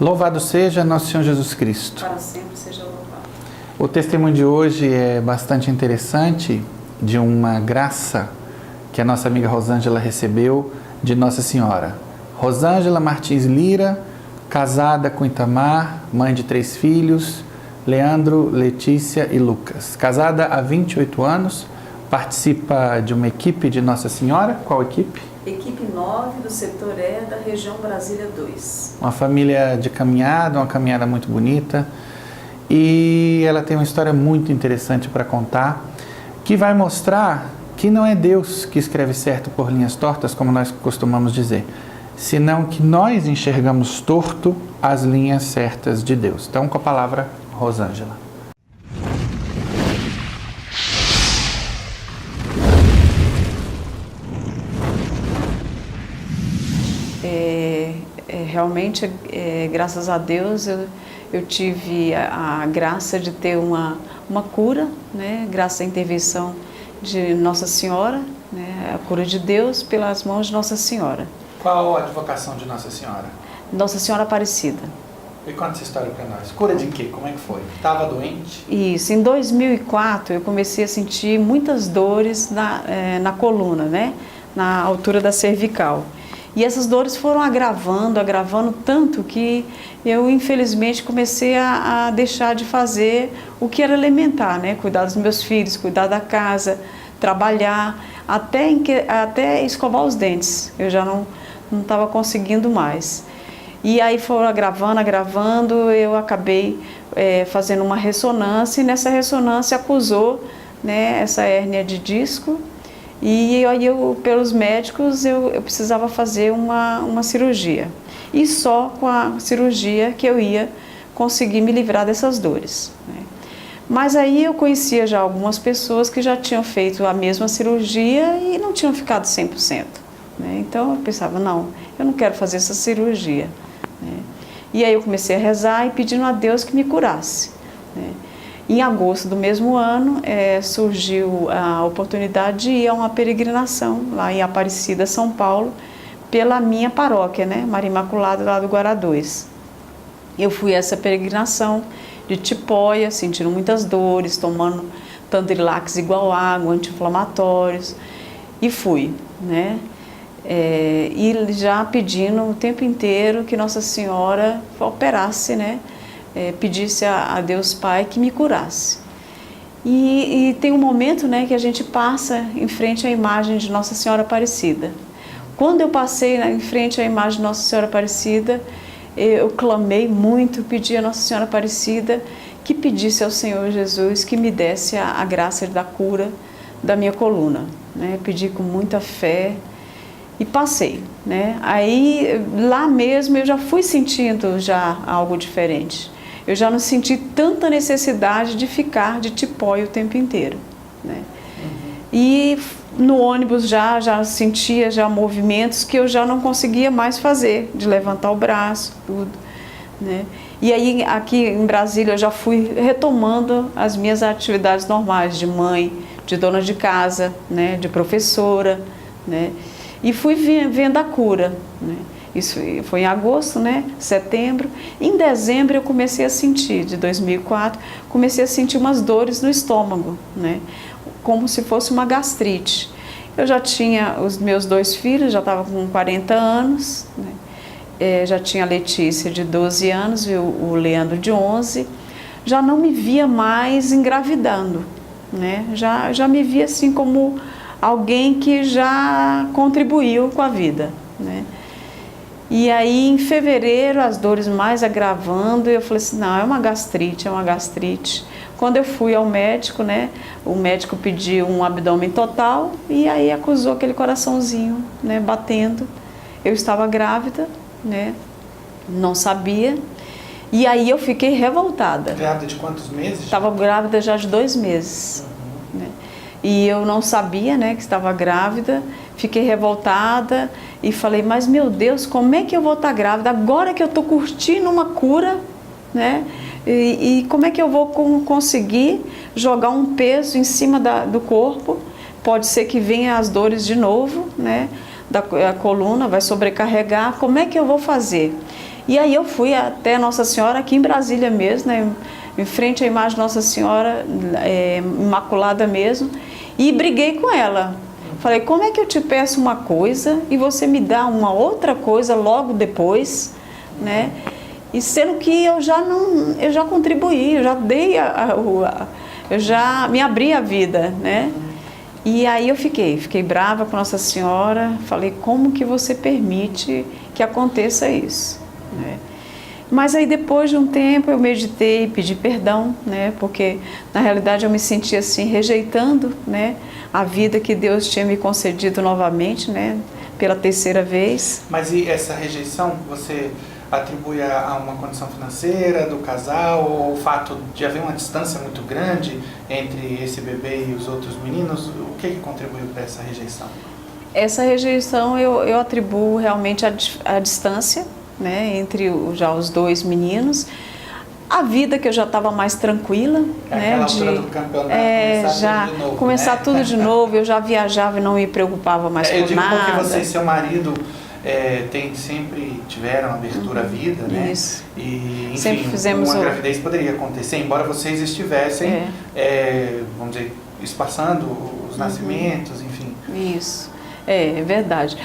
Louvado seja nosso Senhor Jesus Cristo. Para sempre seja louvado. O testemunho de hoje é bastante interessante, de uma graça que a nossa amiga Rosângela recebeu de Nossa Senhora. Rosângela Martins Lira, casada com Itamar, mãe de 3 filhos, Leandro, Letícia e Lucas. Casada há 28 anos, participa de uma equipe de Nossa Senhora. Qual equipe? Equipe 9 do setor E da região Brasília 2. Uma família de caminhada, uma caminhada muito bonita. E ela tem uma história muito interessante para contar, que vai mostrar que não é Deus que escreve certo por linhas tortas, como nós costumamos dizer, senão que nós enxergamos torto as linhas certas de Deus. Então, com a palavra, Rosângela. Realmente, graças a Deus, eu tive a graça de ter uma cura, né? Graças à intervenção de Nossa Senhora, né? A cura de Deus pelas mãos de Nossa Senhora. Qual a advocação de Nossa Senhora? Nossa Senhora Aparecida. E conta essa história para nós. Cura de quê? Como é que foi? Estava doente? Isso, em 2004 eu comecei a sentir muitas dores na coluna, né? Na altura da cervical. E essas dores foram agravando tanto que eu, infelizmente, comecei a deixar de fazer o que era elementar, né? Cuidar dos meus filhos, cuidar da casa, trabalhar, até escovar os dentes. Eu já não estava conseguindo mais. E aí foram agravando, eu acabei fazendo uma ressonância, e nessa ressonância acusou, né, essa hérnia de disco. E aí, pelos médicos, eu precisava fazer uma cirurgia. E só com a cirurgia que eu ia conseguir me livrar dessas dores, né? Mas aí eu conhecia já algumas pessoas que já tinham feito a mesma cirurgia e não tinham ficado 100%. Né? Então eu pensava, não, eu não quero fazer essa cirurgia. Né? E aí eu comecei a rezar e pedindo a Deus que me curasse. Né? Em agosto do mesmo ano, surgiu a oportunidade de ir a uma peregrinação lá em Aparecida, São Paulo, pela minha paróquia, né, Maria Imaculada, lá do Guará 2. Eu fui a essa peregrinação de tipóia, sentindo muitas dores, tomando Tandrilax igual água, anti-inflamatórios, e fui, né, e já pedindo o tempo inteiro que Nossa Senhora operasse, né, pedisse a Deus Pai que me curasse. E tem um momento, né, que a gente passa em frente à imagem de Nossa Senhora Aparecida. Quando eu passei em frente à imagem de Nossa Senhora Aparecida, eu clamei muito, pedi a Nossa Senhora Aparecida que pedisse ao Senhor Jesus que me desse a graça da cura da minha coluna. Né? Pedi com muita fé e passei. Né? Aí, lá mesmo, eu já fui sentindo já algo diferente. Eu já não senti tanta necessidade de ficar de tipóia o tempo inteiro. Né? E no ônibus já sentia já movimentos que eu já não conseguia mais fazer, de levantar o braço, tudo. Né? E aí aqui em Brasília eu já fui retomando as minhas atividades normais de mãe, de dona de casa, né? De professora. Né? E fui vendo a cura. Né? Isso foi em agosto, né? Setembro. Em dezembro eu comecei a sentir, de 2004, comecei a sentir umas dores no estômago, né? Como se fosse uma gastrite. Eu já tinha os meus 2 filhos, já estava com 40 anos, né? Já tinha a Letícia de 12 anos e o Leandro de 11. Já não me via mais engravidando, né? Já me via assim como alguém que já contribuiu com a vida, né? E aí, em fevereiro, as dores mais agravando, eu falei assim, não, é uma gastrite, é uma gastrite. Quando eu fui ao médico, né, o médico pediu um abdômen total e aí acusou aquele coraçãozinho, né, batendo. Eu estava grávida, né, não sabia. E aí eu fiquei revoltada. Grávida de quantos meses? Estava grávida já de 2 meses. Né? E eu não sabia, né, que estava grávida. Fiquei revoltada e falei, mas meu Deus, como é que eu vou estar grávida agora que eu estou curtindo uma cura, né? E como é que eu vou conseguir jogar um peso em cima do corpo? Pode ser que venha as dores de novo, né? A coluna vai sobrecarregar. Como é que eu vou fazer? E aí eu fui até Nossa Senhora, aqui em Brasília mesmo, né, em frente à imagem de Nossa Senhora, Imaculada mesmo, e briguei com ela. Falei, como é que eu te peço uma coisa e você me dá uma outra coisa logo depois, né? E sendo que eu já contribuí, eu já dei, eu já me abri a vida, né? E aí eu fiquei brava com Nossa Senhora, falei, como que você permite que aconteça isso, né? Mas aí depois de um tempo eu meditei e pedi perdão, né? Porque na realidade eu me sentia assim, rejeitando, né, a vida que Deus tinha me concedido novamente, né, pela terceira vez. Mas e essa rejeição, você atribui a uma condição financeira do casal, ou o fato de haver uma distância muito grande entre esse bebê e os outros meninos? O que contribuiu para essa rejeição? Essa rejeição eu atribuo realmente a distância, né, entre já os dois meninos, a vida que eu já estava mais tranquila, né, altura do campeonato, começar tudo de novo, eu já viajava e não me preocupava mais com nada. Eu digo porque você e seu marido sempre tiveram abertura à vida, né? Isso. E, enfim, sempre fizemos uma gravidez poderia acontecer, embora vocês estivessem, vamos dizer, espaçando os nascimentos, enfim. Isso. É verdade.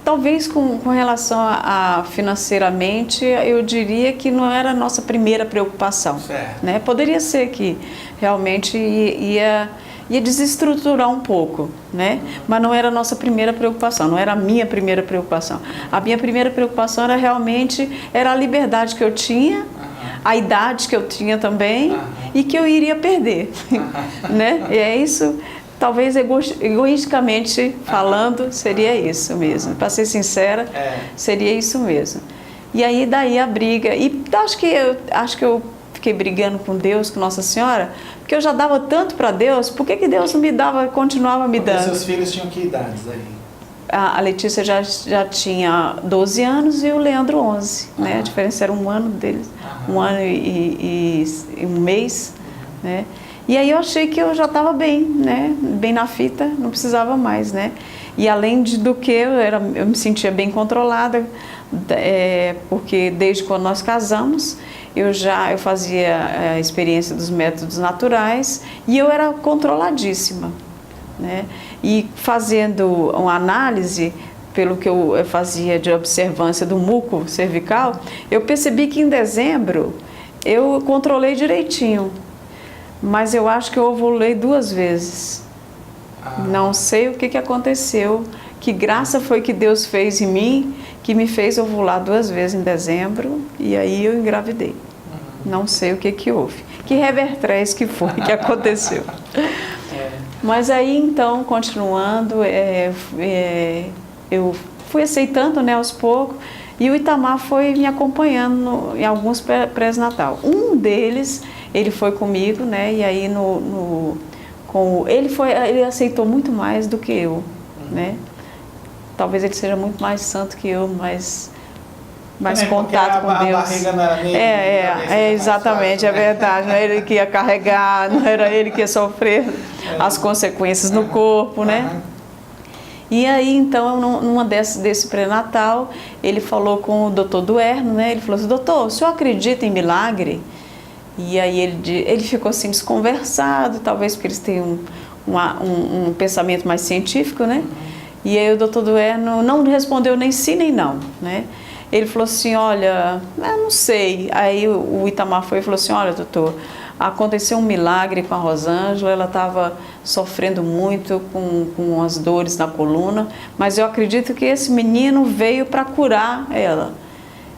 Talvez com relação a financeiramente, eu diria que não era a nossa primeira preocupação. Certo. Né? Poderia ser que realmente ia desestruturar um pouco, né? Mas não era a nossa primeira preocupação, não era a minha primeira preocupação. A minha primeira preocupação era realmente a liberdade que eu tinha, a idade que eu tinha também e que eu iria perder, né? E é isso. Talvez egoisticamente falando, seria isso mesmo. Para ser sincera, seria isso mesmo. E aí daí a briga. E acho que eu fiquei brigando com Deus, com Nossa Senhora, porque eu já dava tanto para Deus, por que Deus não me dava, continuava me dando? Seus filhos tinham que idades aí? A Letícia já tinha 12 anos e o Leandro 11, né? A diferença era um ano deles, um ano e um mês, né? E aí eu achei que eu já estava bem, né? Bem na fita, não precisava mais, né? E além do que eu me sentia bem controlada, porque desde quando nós casamos, eu fazia a experiência dos métodos naturais e eu era controladíssima, né? E fazendo uma análise, pelo que eu fazia de observância do muco cervical, eu percebi que em dezembro eu controlei direitinho. Mas eu acho que eu ovulei 2 vezes. Não sei o que aconteceu, que graça foi que Deus fez em mim, que me fez ovular 2 vezes em dezembro, e aí eu engravidei. Não sei o que houve. Que revertrés que foi que aconteceu. Mas aí então, continuando, eu fui aceitando, né, aos poucos, e o Itamar foi me acompanhando em alguns pré-natal. Um deles, ele foi comigo, né? E aí ele aceitou muito mais do que eu, né? Talvez ele seja muito mais santo que eu, mais contato com Deus. A barriga não era nele, exatamente, é verdade. Não era ele que ia carregar, não era ele que ia sofrer as consequências no corpo, né? E aí, então, numa desse pré-natal, ele falou com o doutor Duerno, né? Ele falou assim, doutor, o senhor acredita em milagre? E aí ele ficou assim desconversado, talvez porque eles têm um pensamento mais científico, né? E aí o doutor Duerno não respondeu nem sim nem não, né? Ele falou assim, olha, eu não sei. Aí o Itamar foi e falou assim, olha, doutor, aconteceu um milagre com a Rosângela, ela estava sofrendo muito com as dores na coluna, mas eu acredito que esse menino veio para curar ela.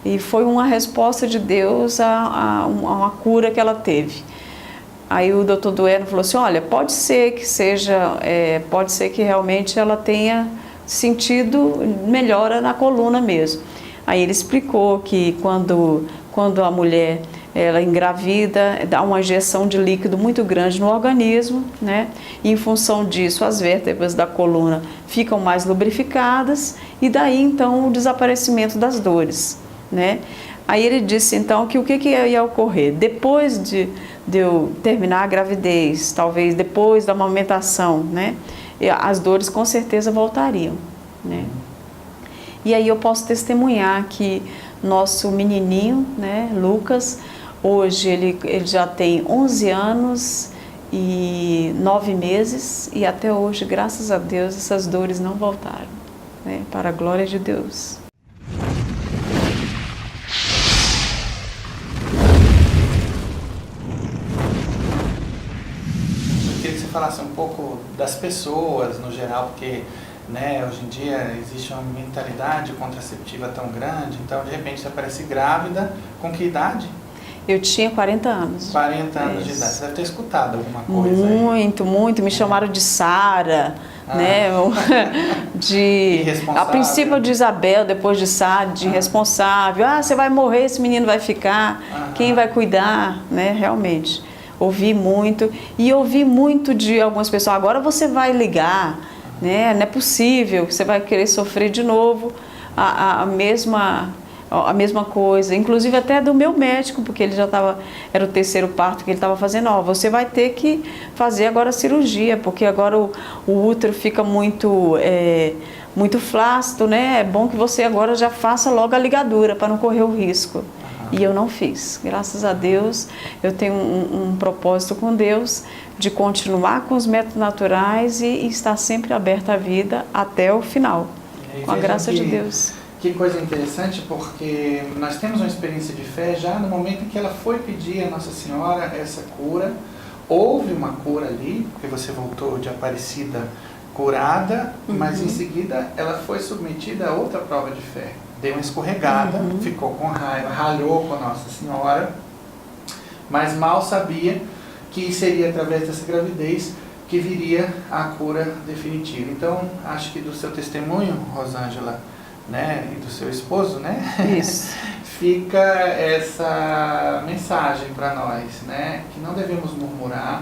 E foi uma resposta de Deus a uma cura que ela teve. Aí o doutor Duerno falou assim, olha, pode ser que realmente ela tenha sentido melhora na coluna mesmo. Aí ele explicou que quando a mulher ela engravida, dá uma injeção de líquido muito grande no organismo, né? E em função disso, as vértebras da coluna ficam mais lubrificadas e daí então o desaparecimento das dores, né? Aí ele disse então que o que ia ocorrer? Depois de eu terminar a gravidez, talvez depois da amamentação, né? As dores com certeza voltariam, né? E aí eu posso testemunhar que nosso menininho, né, Lucas. Hoje ele já tem 11 anos e 9 meses e até hoje, graças a Deus, essas dores não voltaram, né, para a glória de Deus. Eu queria que você falasse um pouco das pessoas no geral, porque, né, hoje em dia existe uma mentalidade contraceptiva tão grande, então de repente você aparece grávida, com que idade? Eu tinha 40 anos. 40 anos de idade. Você deve ter escutado alguma coisa muito, aí. muito. Me chamaram de Sara, né? A princípio de Isabel, depois de Sara, de irresponsável. Ah, você vai morrer, esse menino vai ficar. Quem vai cuidar, né? Realmente. Ouvi muito. E ouvi muito de algumas pessoas. Agora você vai ligar, né? Não é possível que você vai querer sofrer de novo a mesma coisa, inclusive até do meu médico, porque ele já estava, era o terceiro parto que ele estava fazendo, você vai ter que fazer agora a cirurgia, porque agora o útero fica muito flácido, né? É bom que você agora já faça logo a ligadura, para não correr o risco. E eu não fiz. Graças a Deus, eu tenho um propósito com Deus de continuar com os métodos naturais e estar sempre aberta à vida até o final, com a graça de Deus. Que coisa interessante, porque nós temos uma experiência de fé já no momento em que ela foi pedir a Nossa Senhora essa cura. Houve uma cura ali, porque você voltou de Aparecida curada, mas em seguida ela foi submetida a outra prova de fé. Deu uma escorregada, ficou com raiva, ralhou com a Nossa Senhora, mas mal sabia que seria através dessa gravidez que viria a cura definitiva. Então, acho que do seu testemunho, Rosângela, né, e do seu esposo, né? Isso. Fica essa mensagem para nós, né? Que não devemos murmurar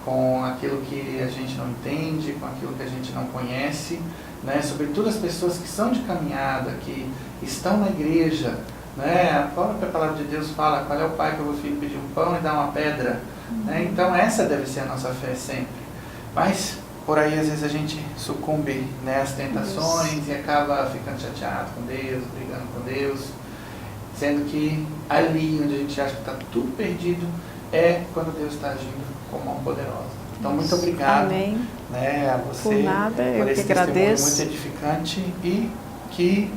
com aquilo que a gente não entende, com aquilo que a gente não conhece, né? Sobretudo as pessoas que são de caminhada, que estão na igreja, né? A própria palavra de Deus fala: qual é o pai que eu vou filho pedir um pão e dar uma pedra, né? Então essa deve ser a nossa fé sempre. Mas por aí às vezes a gente sucumbe, né, às tentações e acaba ficando chateado com Deus, brigando com Deus, sendo que ali onde a gente acha que está tudo perdido é quando Deus está agindo com mão poderosa. Então muito obrigado. Amém. Né, a você por nada, por eu esse que agradeço. testemunho muito edificante e que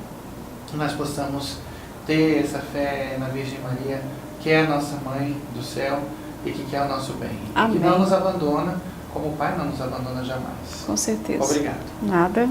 nós possamos ter essa fé na Virgem Maria, que é a nossa mãe do céu e que quer o nosso bem. Amém. E que não nos abandona, como o Pai não nos abandona jamais. Com certeza. Obrigado. Nada.